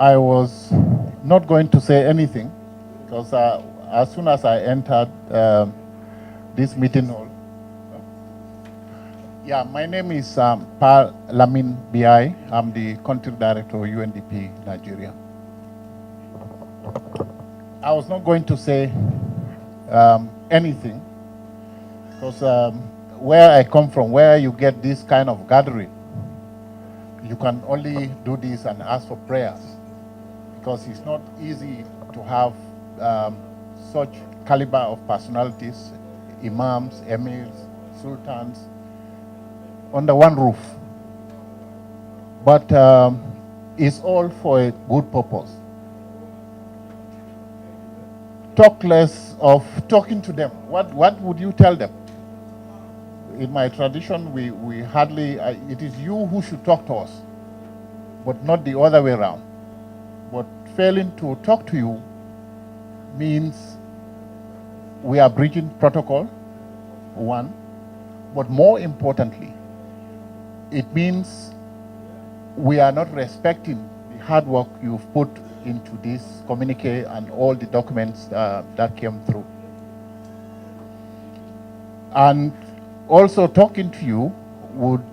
I was not going to say anything because as soon as I entered this meeting hall, yeah, my name is Lamin Beyai. I'm the country director of UNDP Nigeria. I was not going to say anything because where I come from, where you get this kind of gathering, you can only do this and ask for prayers because it's not easy to have such caliber of personalities, imams, emirs, sultans, under one roof. But it's all for a good purpose. Talk less of talking to them. What would you tell them? In my tradition, we hardly, it is you who should talk to us, but not the other way around. But failing to talk to you means we are breaching protocol, one, but more importantly, it means we are not respecting the hard work you've put into this communique and all the documents that came through. And also talking to you would,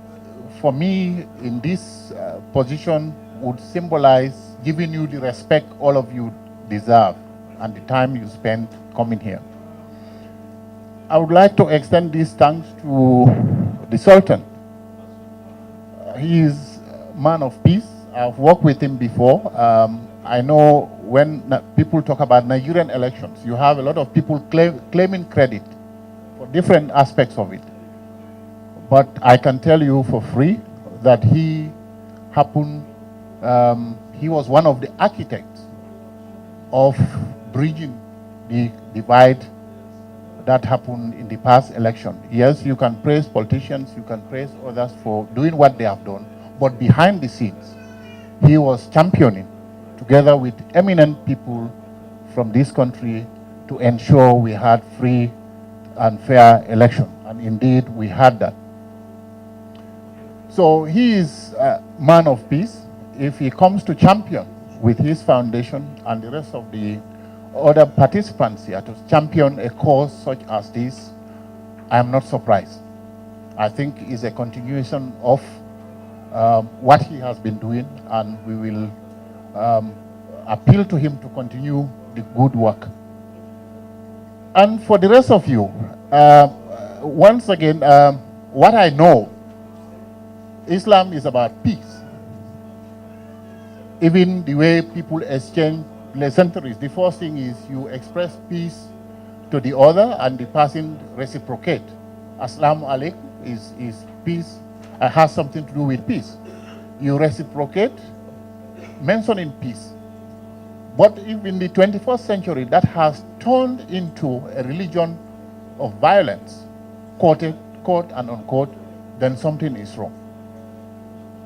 for me, in this position, would symbolize giving you the respect all of you deserve and the time you spent coming here. I would like to extend these thanks to the Sultan. He is a man of peace. I've worked with him before. I know when people talk about Nigerian elections, you have a lot of people claiming credit for different aspects of it. But I can tell you for free that he was one of the architects of bridging the divide that happened in the past election. Yes, you can praise politicians, you can praise others for doing what they have done, but behind the scenes, he was championing, together with eminent people from this country, to ensure we had free and fair election. And indeed, we had that. So he is a man of peace. If he comes to champion with his foundation and the rest of the other participants here to champion a cause such as this, I am not surprised. I think it's a continuation of what he has been doing, and we will appeal to him to continue the good work. And for the rest of you, once again, what I know, Islam is about peace. Even the way people exchange pleasantries, the first thing is you express peace to the other and the person reciprocate. Assalamu alaikum is peace, has something to do with peace. You reciprocate, mentioning peace. But if in the 21st century that has turned into a religion of violence, quote and unquote, then something is wrong.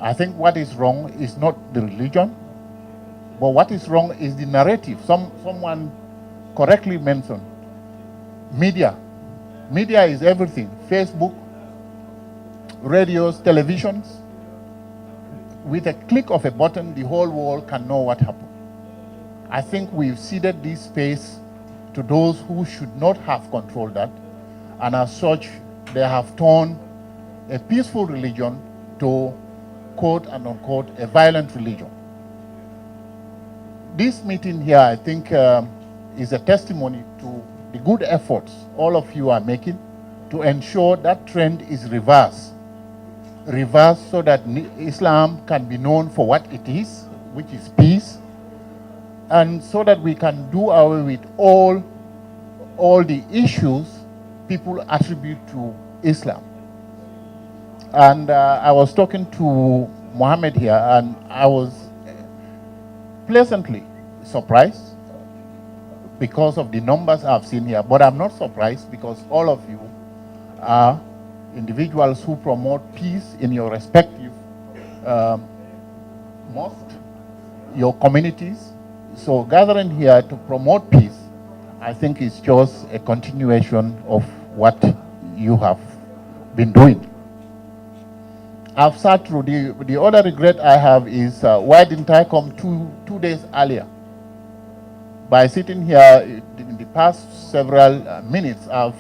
I think what is wrong is not the religion, but what is wrong is the narrative. Someone correctly mentioned media. Media is everything. Facebook, radios, televisions. With a click of a button, the whole world can know what happened. I think we've ceded this space to those who should not have controlled that, and as such, they have turned a peaceful religion to, quote and unquote, a violent religion. This meeting here, I think, is a testimony to the good efforts all of you are making to ensure that trend is reversed. Reversed so that Islam can be known for what it is, which is peace, and so that we can do away with all the issues people attribute to Islam. And I was talking to Mohammed here, and I was pleasantly surprised because of the numbers I've seen here. But I'm not surprised because all of you are individuals who promote peace in your respective mosques, your communities. So gathering here to promote peace, I think is just a continuation of what you have been doing. I've sat through. The other regret I have is why didn't I come two days earlier? By sitting here in the past several minutes, I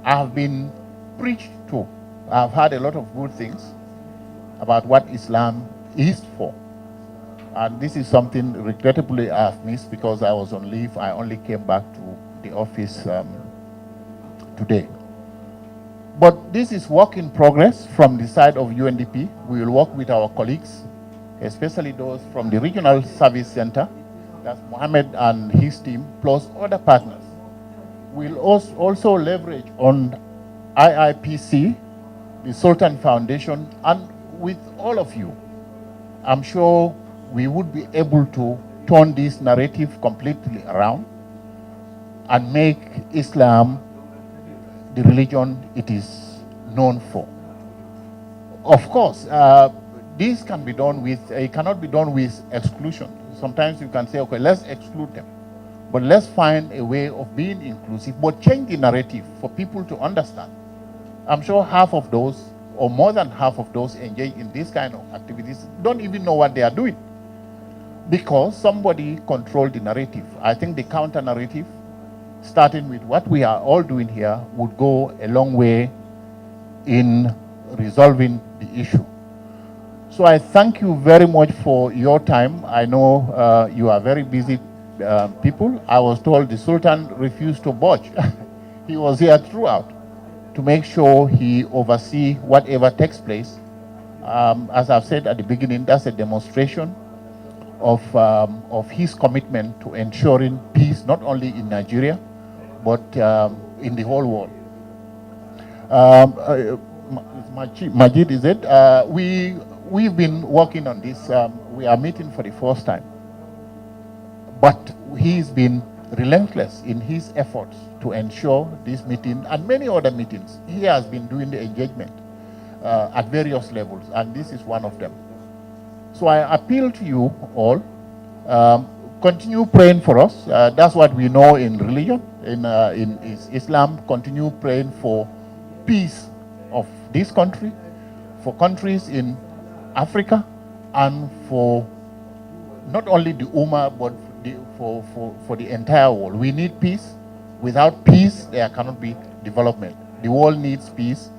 have been preached to. I've heard a lot of good things about what Islam is for. And this is something regrettably I've missed because I was on leave. I only came back to the office today. But this is work in progress from the side of UNDP. We will work with our colleagues, especially those from the Regional Service Center, that's Mohammed and his team, plus other partners. We'll also leverage on IIPC, the Sultan Foundation, and with all of you. I'm sure we would be able to turn this narrative completely around and make Islam the religion it is known for. Of course, this can be done with, it cannot be done with exclusion. Sometimes you can say, okay, let's exclude them. But let's find a way of being inclusive, but change the narrative for people to understand. I'm sure half of those, or more than half of those engaged in this kind of activities don't even know what they are doing because somebody controlled the narrative. I think the counter narrative, starting with what we are all doing here, would go a long way in resolving the issue. So I thank you very much for your time. I know you are very busy people. I was told the Sultan refused to budge. He was here throughout to make sure he oversee whatever takes place. As I've said at the beginning, that's a demonstration of his commitment to ensuring peace, not only in Nigeria, but in the whole world. Majid, is it? We've been working on this. We are meeting for the first time. But he's been relentless in his efforts to ensure this meeting and many other meetings. He has been doing the engagement at various levels, and this is one of them. So I appeal to you all, continue praying for us. That's what we know in religion, in Islam. Continue praying for peace of this country, for countries in Africa, and for not only the Ummah, but for the entire world. We need peace. Without peace, there cannot be development. The world needs peace.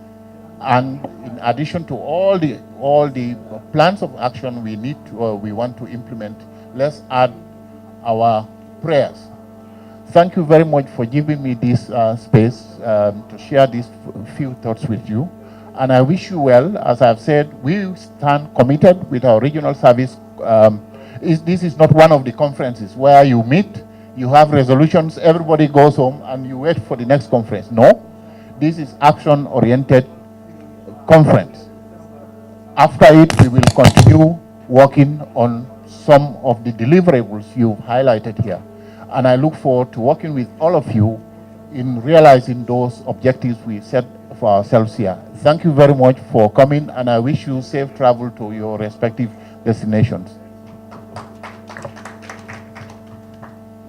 And in addition to all the plans of action we want to implement, let's add our prayers. Thank you very much for giving me this space to share these few thoughts with you. And I wish you well. As I've said, we stand committed with our regional service. This is not one of the conferences where you meet, you have resolutions, everybody goes home, and you wait for the next conference. No, this is action-oriented conference. After it, we will continue working on some of the deliverables you've highlighted here. And I look forward to working with all of you in realizing those objectives we set for ourselves here. Thank you very much for coming, and I wish you safe travel to your respective destinations.